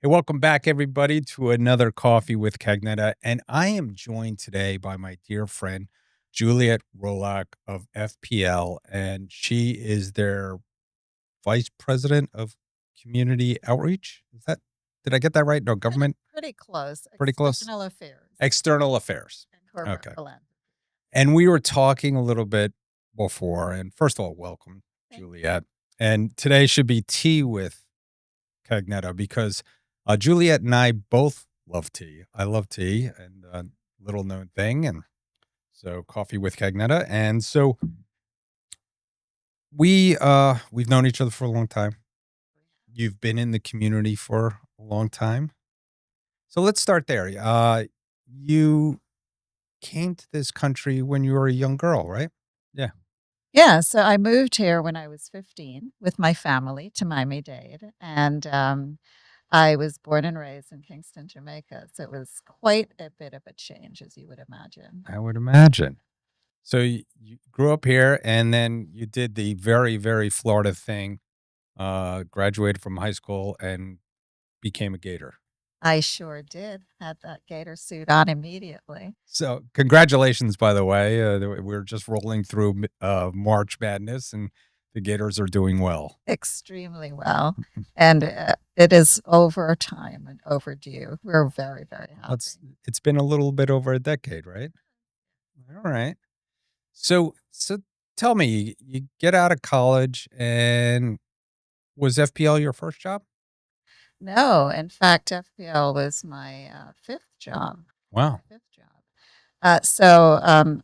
Hey, welcome back, everybody, to another Coffee with Cagnetta. And I am joined today by my dear friend, Juliette Roulhac of FPL. And she is their vice president of community outreach. Did I get that right? No, government? Pretty close. Pretty close. External affairs External affairs. and corporate Okay. philanthropy. And we were talking a little bit before. And first of all, welcome, Thank Juliette. And today should be tea with Cagnetta because Juliette and I both love tea. I love tea, and little known thing, and so coffee with Cagnetta. And so we've known each other for a long time. You've been in the community for a long time. So let's start there. You came to this country when you were a young girl, right? Yeah. Yeah, so I moved here when I was 15 with my family to Miami-Dade, and I was born and raised in Kingston, Jamaica. So it was quite a bit of a change, as you would imagine. I would imagine. So you grew up here, and then you did the very, very Florida thing. Graduated from high school and became a Gator. I sure did. Had that gator suit on immediately. So congratulations, by the way. We're just rolling through March Madness, and the Gators are doing well. Extremely well. And it is over time and overdue. We're very, very happy. It's been a little bit over a decade, right? All right. So tell me, you get out of college, and was FPL your first job? No, in fact, FPL was my fifth job. Wow. Fifth job. So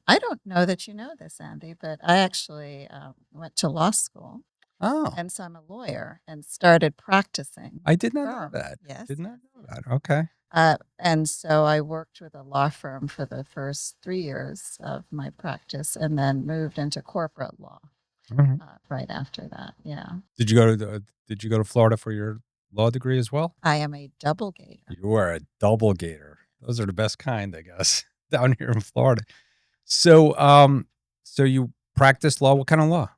I don't know that you know this, Andy, but I actually went to law school, Oh, and so I'm a lawyer and started practicing I with did a not know firm. that. Yes, Did not yes, know yes. that. Okay. And so I worked with a law firm for the first 3 years of my practice, and then moved into corporate law Mhm. right after that. Yeah, Did you go to Florida for your law degree as well? I am a double gator. You are a double Gator. Those are the best kind, I guess, down here in Florida. So, so you practice law? What kind of law?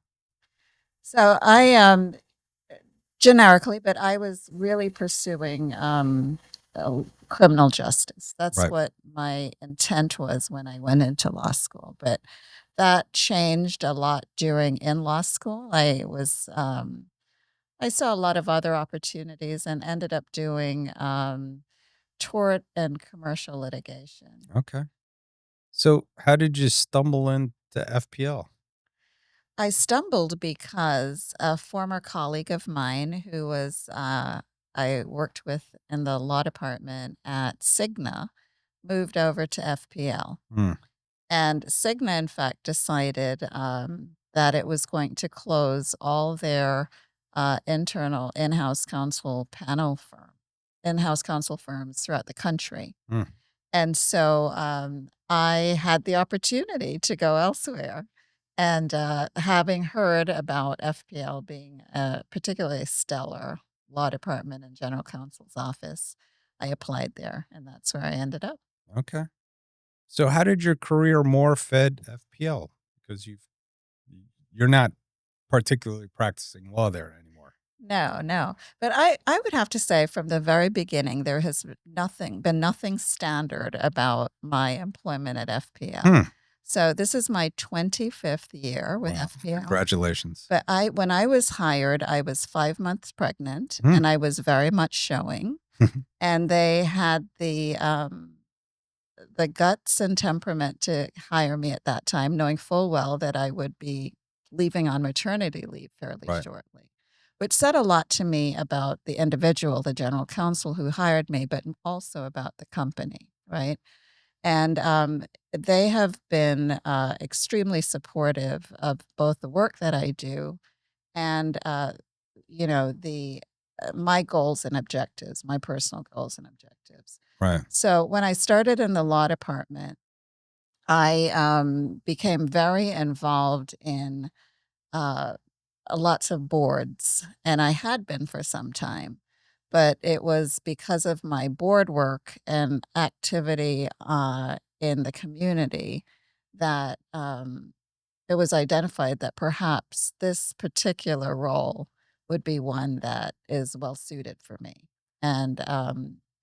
So I generically, but I was really pursuing criminal justice. That's Right. what my intent was when I went into law school. But that changed a lot during in law school. I saw a lot of other opportunities and ended up doing tort and commercial litigation. Okay. So, how did you stumble into FPL? I stumbled because a former colleague of mine who was I worked with in the law department at Cigna moved over to FPL. Hmm. And Cigna, in fact, decided that it was going to close all their internal in-house counsel firms throughout the country. Hmm. And so I had the opportunity to go elsewhere. And having heard about FPL being a particularly stellar law department and general counsel's office, I applied there, and that's where I ended up. Okay. So, how did your career morph at FPL? Because you're not particularly practicing law there anymore. No, no. But I would have to say from the very beginning, there has been nothing standard about my employment at FPL. Hmm. So this is my 25th year with Wow. FPL. Congratulations. But when I was hired, I was 5 months pregnant, Hmm. and I was very much showing. And they had the guts and temperament to hire me at that time, knowing full well that I would be leaving on maternity leave fairly Right. shortly, which said a lot to me about the individual, the general counsel who hired me, but also about the company, right? And they have been extremely supportive of both the work that I do and, the my goals and objectives, my personal goals and objectives. Right. So when I started in the law department, I became very involved in uh, lots of boards, and I had been for some time. But it was because of my board work and activity in the community that it was identified that perhaps this particular role would be one that is well suited for me. And,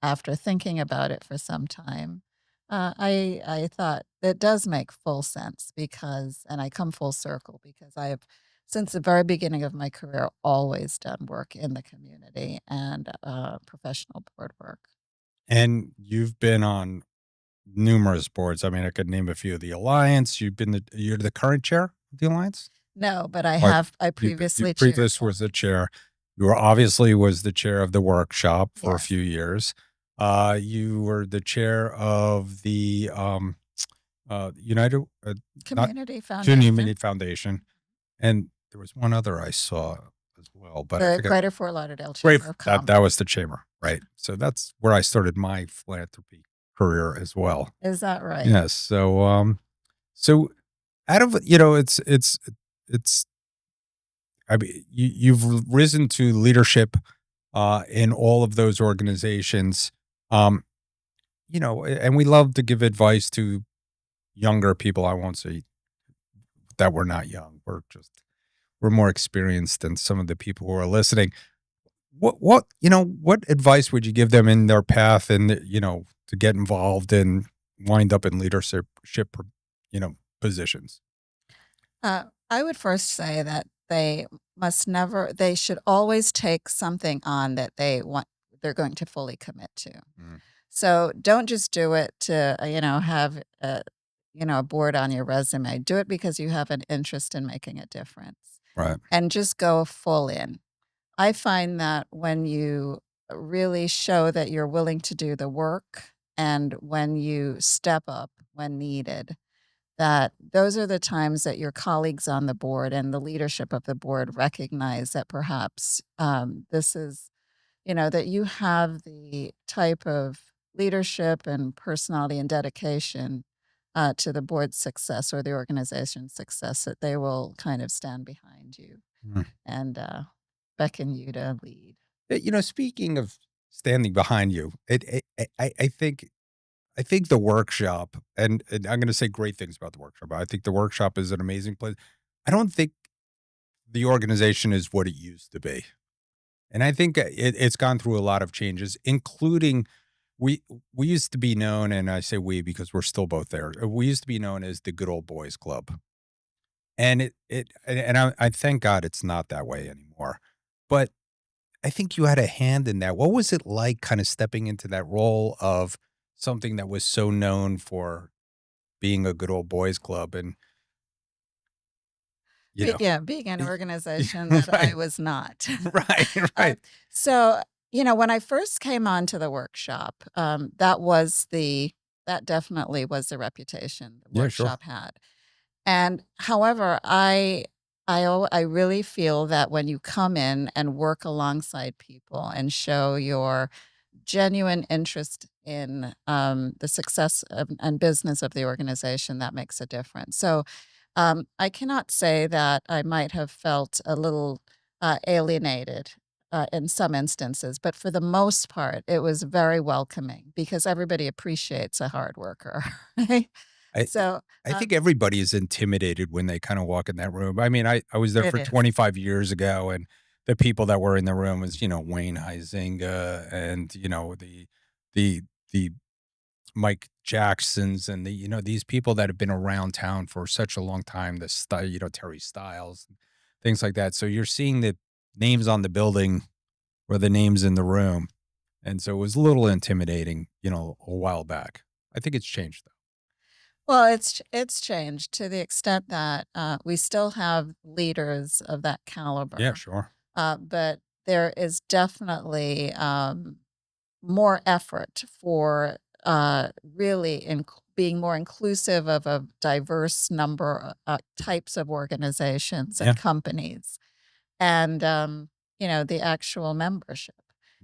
after thinking about it for some time, I thought it does make full sense because and I come full circle because I have, since the very beginning of my career, always done work in the community and, professional board work. And you've been on numerous boards. I mean, I could name a few. The Alliance, you're the current chair of the Alliance? No, but Or I you previously chaired previous was one. the chair. You were obviously was the chair of the workshop for a Yes. few years. You were the chair of the, United not Community Community Foundation. Foundation, and there was one other I saw as well, but I The forget. Greater Fort Lauderdale Great, Chamber of that Commerce. was the chamber, right? So that's where I started my philanthropy career as well. Is that right? Yes. So out of it's I mean you've risen to leadership in all of those organizations. Um, and we love to give advice to younger people. I won't say that we're not young. We're more experienced than some of the people who are listening. What advice would you give them in their path and to get involved and wind up in leadership positions? I would first say that they should always take something on that they're going to fully commit to. Mm, So don't just do it to, have a board on your resume. Do it because you have an interest in making a difference right. and just go full in. I find that when you really show that you're willing to do the work and when you step up when needed, that those are the times that your colleagues on the board and the leadership of the board recognize that perhaps this is, that you have the type of leadership and personality and dedication to the board's success or the organization's success that they will kind of stand behind you Mm. and beckon you to lead. Speaking of standing behind you, I think the workshop, and I'm going to say great things about the workshop. I think the workshop is an amazing place. I don't think the organization is what it used to be, and I think it's gone through a lot of changes, including we we used to be known, and I say we because we're still both there. We used to be known as the Good Old Boys Club, and I thank God it's not that way anymore. But I think you had a hand in that. What was it like kind of stepping into that role of something that was so known for being a good old boys club and, you know Yeah, being an y organization that I right, was not. right, Uh, right. so, when I first came onto the workshop, that definitely was the reputation the Yeah, sure. workshop had. And however, I really feel that when you come in and work alongside people and show your genuine interest in the success and business of the organization, that makes a difference. So I cannot say that I might have felt a little alienated in some instances, but for the most part, it was very welcoming because everybody appreciates a hard worker, right? I So I think everybody is intimidated when they kinda walk in that room. I mean, I was there it for is. 25 years ago, and the people that were in the room was, Wayne Huizenga and, the the Mike Jacksons and these people that have been around town for such a long time, Terry Styles, things like that. So you're seeing the names on the building or the names in the room. And so it was a little intimidating, a while back. I think it's changed though. Well, it's changed to the extent that we still have leaders of that Yeah, caliber, sure. but there is definitely more effort for really being more inclusive of a diverse number types of organizations Yeah. and companies, and the actual membership,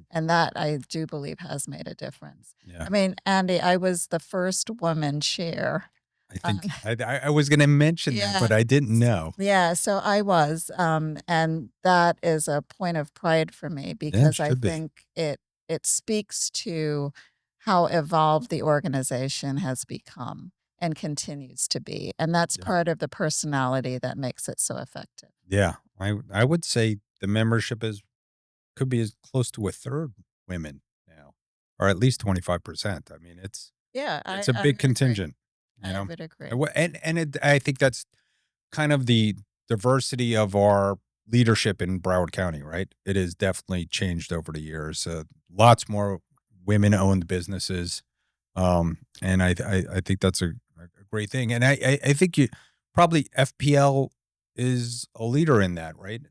and that I do believe has made a difference. Yeah. I mean, Andy, I was the first woman chair. I Um, think I was going to mention that, yeah, but I didn't know. yeah, so I was, and that is a point of pride for me Yeah, it because I should be. think it speaks to how evolved the organization has become and continues to be, and that's Yeah. part of the personality that makes it so effective. Yeah. I would say the membership could be as close to a third women. or at least 25%. I mean, Yeah, it's a I big would agree. contingent, you I know? would agree. And I think that's kind of the diversity of our leadership in Broward County, right? It has definitely changed over the years. Lots more women-owned businesses, and I think that's a great thing. And I think you probably FPL is a leader in that, right?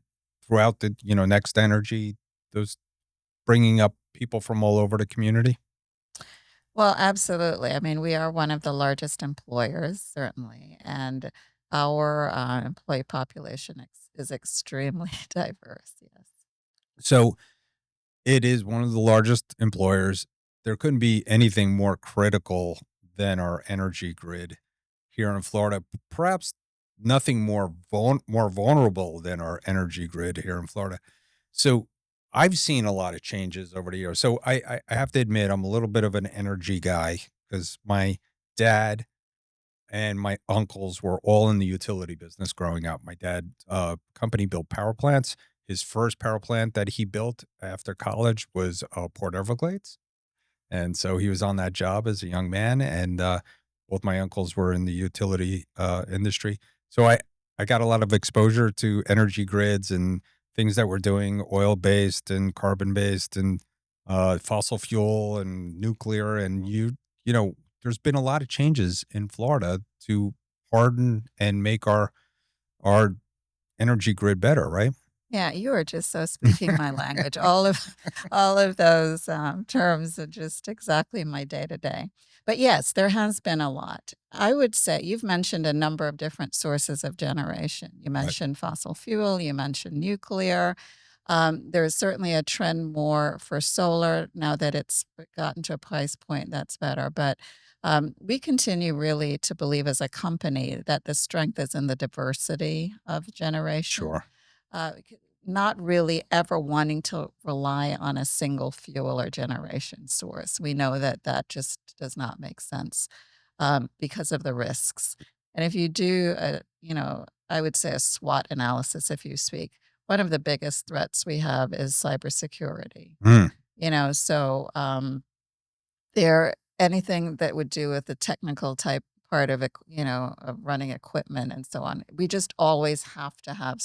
Throughout the Next Energy, those bringing up people from all over the community. Well, absolutely. I mean, we are one of the largest employers, certainly, and our employee population is extremely diverse. Yes. So it is one of the largest employers. There couldn't be anything more critical than our energy grid here in Florida. Perhaps nothing more vulnerable than our energy grid here in Florida. So I've seen a lot of changes over the years. So I have to admit I'm a little bit of an energy guy because my dad and my uncles were all in the utility business growing up. My dad company built power plants. His first power plant that he built after college was Port Everglades, and so he was on that job as a young man, and both my uncles were in the utility industry. So I got a lot of exposure to energy grids and things that were doing oil based and carbon based and fossil fuel and nuclear. And there's been a lot of changes in Florida to harden and make our energy grid better, right? Yeah, you are just so speaking my language. All of all of those terms are just exactly my day to day. But yes, there has been a lot. I would say you've mentioned a number of different sources of generation. You Right. mentioned fossil fuel, you mentioned nuclear. There is certainly a trend more for solar now that it's gotten to a price point that's better. But we continue really to believe as a company that the strength is in the diversity of generation, Sure. not really ever wanting to rely on a single fuel or generation source. We know that that just does not make sense because of the risks. And if you do, I would say a SWOT analysis, if you speak, one of the biggest threats we have is cybersecurity. Mm, There anything that would do with the technical type part of it, of running equipment and so on. We just always have to have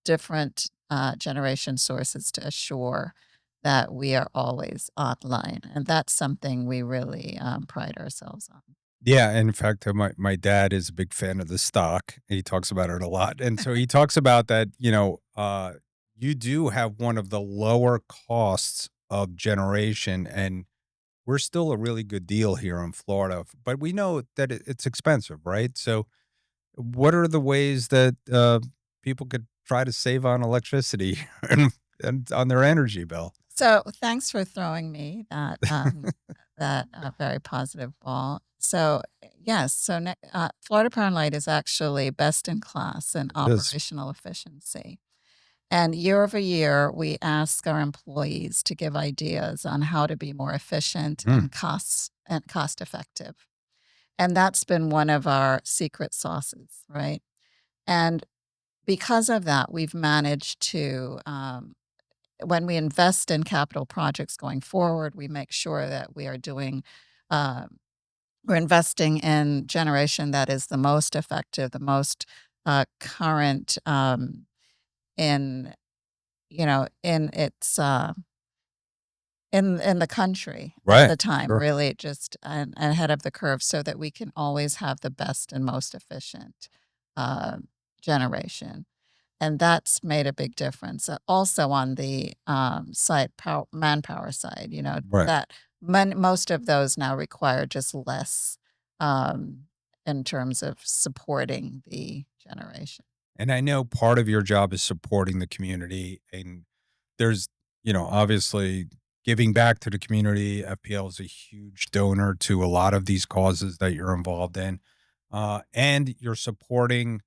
different generation sources to assure that we are always online, and that's something we really pride ourselves on. yeah, in fact, my dad is a big fan of the stock. He talks about it a lot, and so he talks about that. You do have one of the lower costs of generation, and we're still a really good deal here in Florida. But we know that it's expensive, right? So, what are the ways that people could try to save on electricity and on their energy bill? So thanks for throwing me that very positive ball. So yes, Florida Power and Light is actually best in class in It is. operational efficiency. And year over year, we ask our employees to give ideas on how to be more efficient Mm, and cost effective. And that's been one of our secret sauces, right? And because of that, we've managed to when we invest in capital projects going forward, we make sure that uh, we're investing in generation that is the most effective, the most current in in its in the country at right. the time, Sure. really just ahead of the curve, so that we can always have the best and most efficient uh, generation. And that's made a big difference. Also on the manpower side, Right. that most of those now require just less um, in terms of supporting the generation. And I know part of your job is supporting the community, and there's, obviously giving back to the community. FPL is a huge donor to a lot of these causes that you're involved in, and you're supporting.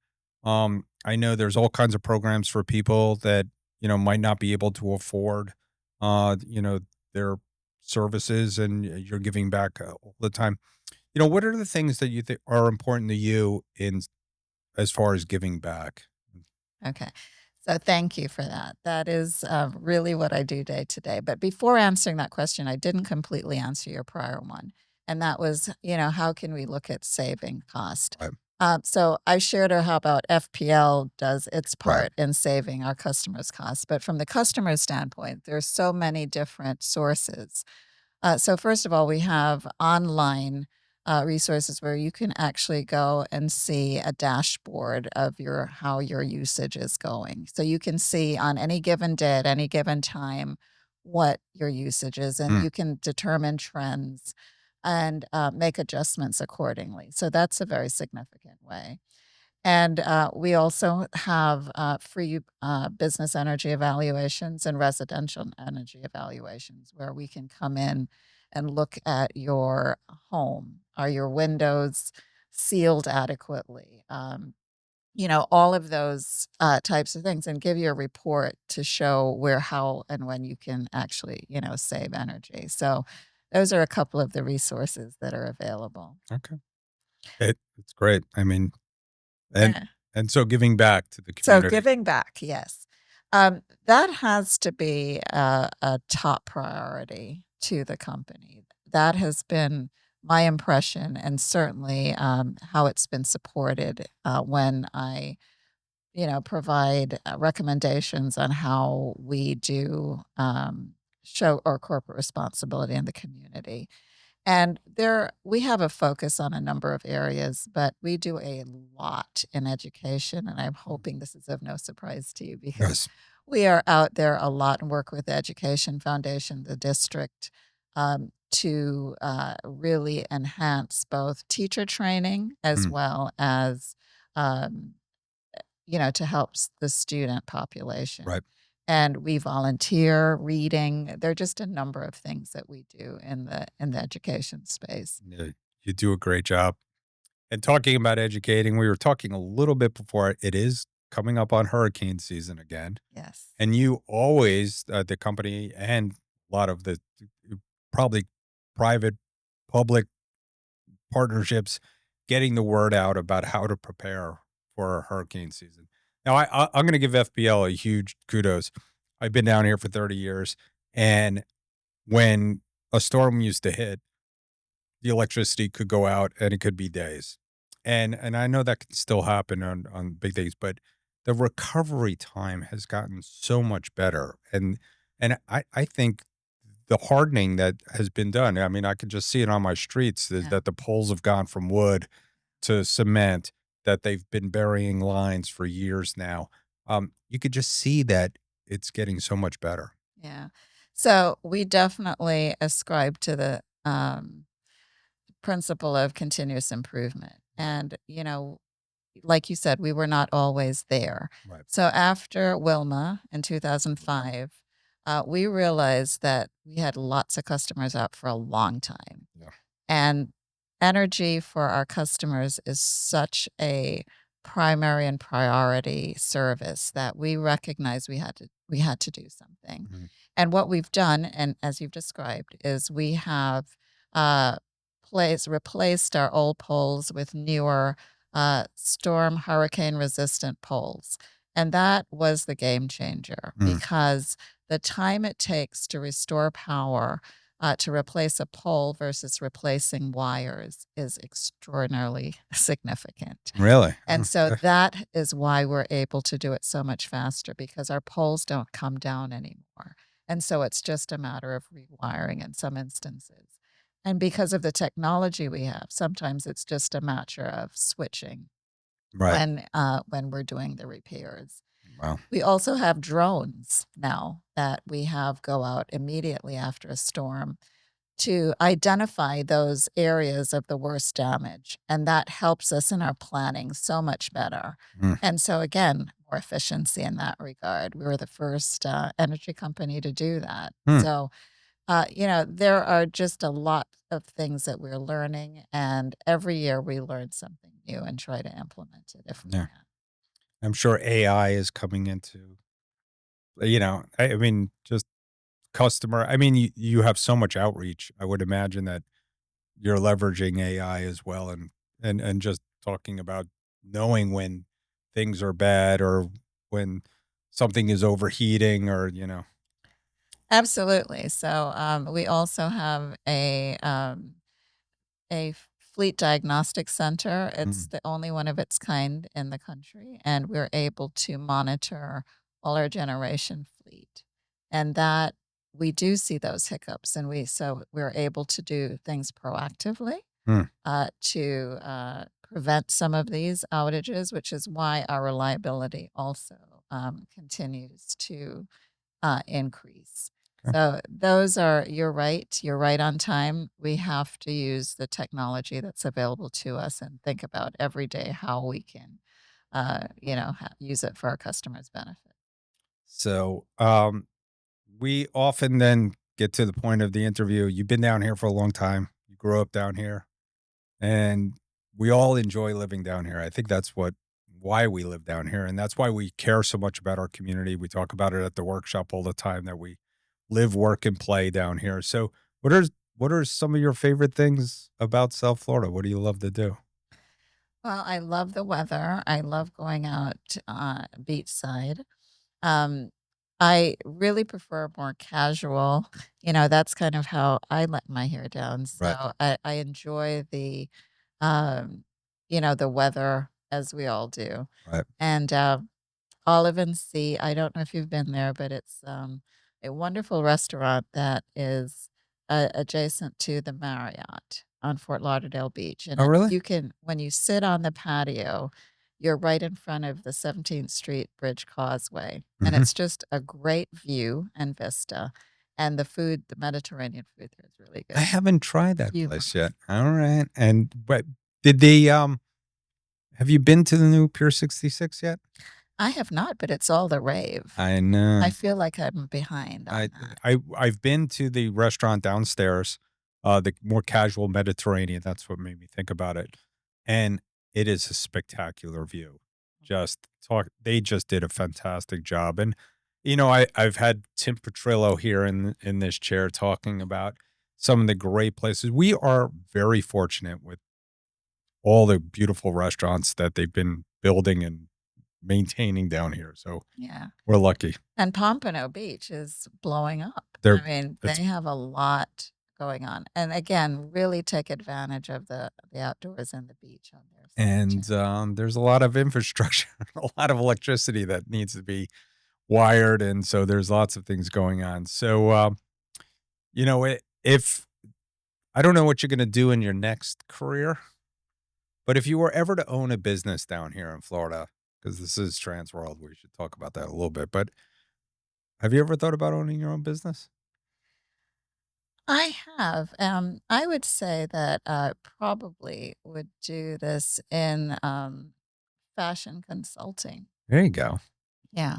I know there's all kinds of programs for people that might not be able to afford, uh, you know, their services, and you're giving back all the time. What are the things that you think are important to you in as far as giving back? Okay. So thank you for that. That is really what I do day to day. But before answering that question, I didn't completely answer your prior one. And that was, how can we look at saving cost? Right. So I shared how about FPL does its Right. part in saving our customers' costs. But from the customer standpoint, there's so many different sources. So first of all, we have online resources where you can actually go and see a dashboard of your how your usage is going. So you can see on any given day at any given time what your usage is, and Mm. you can determine trends and make adjustments accordingly. So that's a very significant way. And we also have free business energy evaluations and residential energy evaluations where we can come in and look at your home. Are your windows sealed adequately? All of those types of things and give you a report to show where, how, and when you can actually, save energy. So those are a couple of the resources that are available. Okay. It's great. I mean, and Yeah. and so giving back to the So community. giving back, yes. That has to be a top priority to the company. That has been my impression and certainly how it's been supported when I, provide recommendations on how we do show our corporate responsibility in the community. And there we have a focus on a number of areas, but we do a lot in education, and I'm hoping this is of no surprise to you because Yes. we are out there a lot and work with the Education Foundation, the district, to really enhance both teacher training as Mm. well as um, to help the student population. Right. And we volunteer reading. There are just a number of things that we do in the education space. Yeah, you do a great job. And talking about educating, we were talking a little bit before. It is coming up on hurricane season again, Yes. and you always, the company and a lot of the probably private, public partnerships, getting the word out about how to prepare for a hurricane season. Now, I'm going to give FPL a huge kudos. I've been down here for 30 years, and when a storm used to hit, the electricity could go out and it could be days. And I know that can still happen on big days, but the recovery time has gotten so much better. And I think the hardening that has been done, I mean, I can just see it on my streets is Yeah. that the poles have gone from wood to cement, that they've been burying lines for years now. You could just see that it's getting so much better. Yeah. So we definitely ascribe to the principle of continuous improvement. And, like you said, we were not always there. Right. So after Wilma in 2005, we realized that we had lots of customers out for a long time. Yeah. And energy for our customers is such a primary and priority service that we recognized we had to do something. Mhm. And what we've done, and as you've described, is we have uh, replaced our old poles with newer storm hurricane resistant poles. And that was the game changer Mm. because the time it takes to restore power to replace a pole versus replacing wires is extraordinarily significant. Really? And so Okay. that is why we're able to do it so much faster because our poles don't come down anymore. And so it's just a matter of rewiring in some instances. And because of the technology we have, sometimes it's just a matter of switching Right. when we're doing the repairs. Wow. We also have drones now that we have go out immediately after a storm to identify those areas of the worst damage. And that helps us in our planning so much better. Mm. And so, again, more efficiency in that regard. We were the first energy company to do that. Hmm. So, there are just a lot of things that we're learning. And every year we learn something new and try to implement it if we Yeah. can. I'm sure AI is coming into, I mean, just customer. I mean, you have so much outreach. I would imagine that you're leveraging AI as well, and just talking about knowing when things are bad or when something is overheating or, you know. Absolutely. So, we also have a fleet diagnostic center. It's Mm, the only one of its kind in the country, and we're able to monitor all our generation fleet. And that we do see those hiccups, and we're able to do things proactively mm. to prevent some of these outages, which is why our reliability also continues to increase. Okay. So you're right on time. We have to use the technology that's available to us and think about every day how we can, use it for our customers' benefit. So, we often then get to the point of the interview. You've been down here for a long time. You grew up down here, and we all enjoy living down here. I think that's why we live down here, and that's why we care so much about our community. We talk about it at the workshop all the time that we live, work, and play down here. So, what are some of your favorite things about South Florida? What do you love to do? Well, I love the weather. I love going out beachside. Um, I really prefer more casual. That's kind of how I let my hair down. Right, So I enjoy um, the weather as we all do. right. And Olive and Sea, I don't know if you've been there, but it's a wonderful restaurant that is adjacent to the Marriott on Fort Lauderdale Beach. And Oh, really? when you sit on the patio, you're right in front of the 17th Street Bridge Causeway. And Mhm. it's just a great view and vista. And the Mediterranean food there is really I good. haven't tried that You place must. yet. All right. And but did they have you been to the new Pier 66 yet? I have not, but it's all the rave. I know. I feel like I'm behind I on that. I've been to the restaurant downstairs, the more casual Mediterranean. That's what made me think about it. And it is a spectacular view. Just talk they just did a fantastic job. And I've had Tim Petrillo here in this chair talking about some of the great places. We are very fortunate with all the beautiful restaurants that they've been building and maintaining down here. So Yeah. we're lucky. And Pompano Beach is blowing up. They're I mean, it's they have a lot going on. And again, really take advantage of the outdoors and the beach on their and side too. there's a lot of infrastructure, a lot of electricity that needs to be wired, and so there's lots of things going on. So, if I don't know what you're going to do in your next career, but if you were ever to own a business down here in Florida, because this is trans world, we should talk about that a little bit. But have you ever thought about owning your own business? I have. I would say that I probably would do this in fashion consulting. There you go. Yeah.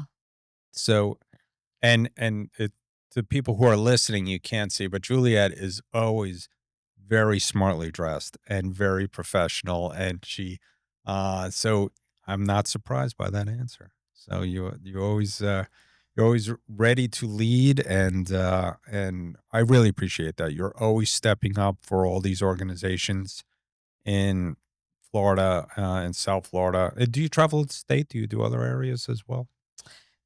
So, and it, to people who are listening, you can't see, but Juliet is always very smartly dressed and very professional, and so I'm not surprised by that answer. So you're always ready to lead, and I really appreciate that. You're always stepping up for all these organizations in Florida, and South Florida. Do you travel the state? Do you do other areas as well?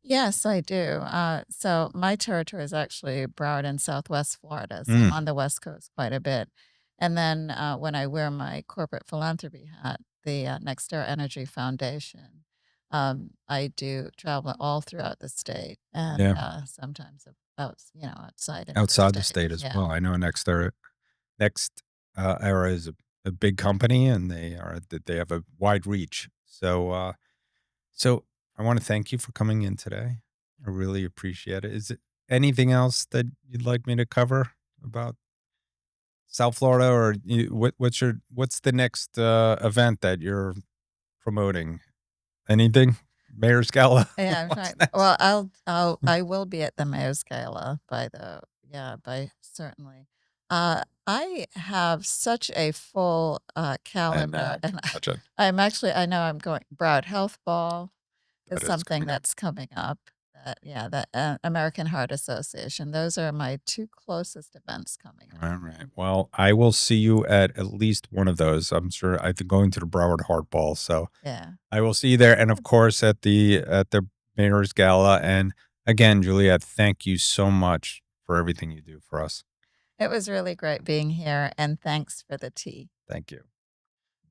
Yes, I do. So my territory is actually Broward in Southwest Florida. So I'm Mm, on the West Coast quite a bit. And then when I wear my corporate philanthropy hat, the Next Door Energy Foundation, I do travel all throughout the state and yeah, sometimes outside into the outside the state. state as Yeah. well. I know next era is a big company, and they have a wide reach. So I want to thank you for coming in today. I really appreciate it. Is it anything else that you'd like me to cover about South Florida, or what's the next event that you're promoting? Anything? Mayor's Gala? Yeah, in What's fact, next? well, I will be at the Mayor's Gala by certainly. I have such a full I know. calendar, I and can imagine. I know I'm going. Broad Health Ball is That is something coming up. that's coming up. The American Heart Association. Those are my two closest events coming up. All right. Well, I will see you at least one of those. I'm sure I think going to the Broward Heart Ball. So Yeah. I will see you there, and of course at the Mayor's Gala. And again, Juliette, thank you so much for everything you do for us. It was really great being here, and thanks for the tea. Thank you.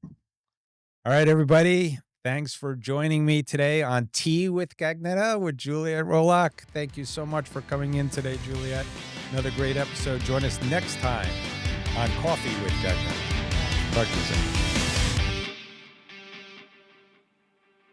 All right, everybody. Thanks for joining me today on Tea with Cagnetta with Juliette Roulhac. Thank you so much for coming in today, Juliette. Another great episode. Join us next time on Coffee with Cagnetta. Talk to you soon.